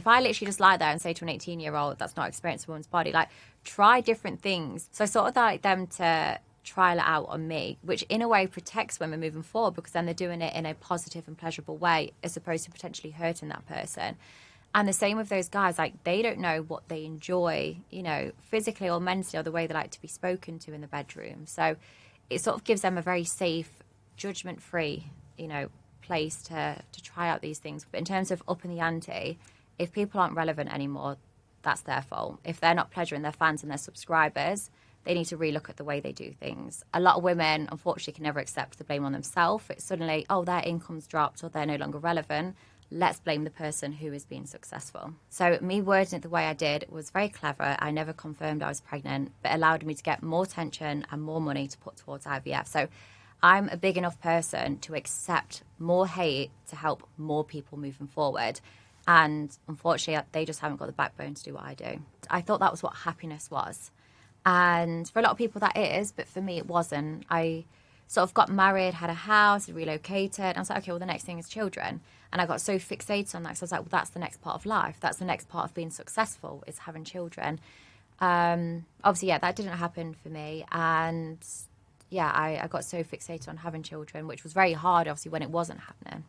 I literally just lie there and say to an 18-year-old that's not experienced a woman's body, like, try different things. So I sort of like them to trial it out on me, which in a way protects women moving forward, because then they're doing it in a positive and pleasurable way as opposed to potentially hurting that person. And the same with those guys, like, they don't know what they enjoy, you know, physically or mentally, or the way they like to be spoken to in the bedroom. So it sort of gives them a very safe, judgment-free, you know, place to try out these things. But in terms of upping the ante, if people aren't relevant anymore, that's their fault. If they're not pleasuring their fans and their subscribers, they need to relook at the way they do things. A lot of women, unfortunately, can never accept the blame on themselves. It's suddenly, oh, their income's dropped or they're no longer relevant. Let's blame the person who is being successful. So me wording it the way I did was very clever. I never confirmed I was pregnant, but allowed me to get more attention and more money to put towards IVF. So I'm a big enough person to accept more hate to help more people moving forward. And unfortunately, they just haven't got the backbone to do what I do. I thought that was what happiness was. And for a lot of people that is, but for me it wasn't. I sort of got married, had a house, relocated. And I was like, okay, well, the next thing is children. And I got so fixated on that. So I was like, well, that's the next part of life. That's the next part of being successful, is having children. Obviously, yeah, that didn't happen for me. And yeah, I got so fixated on having children, which was very hard, obviously, when it wasn't happening.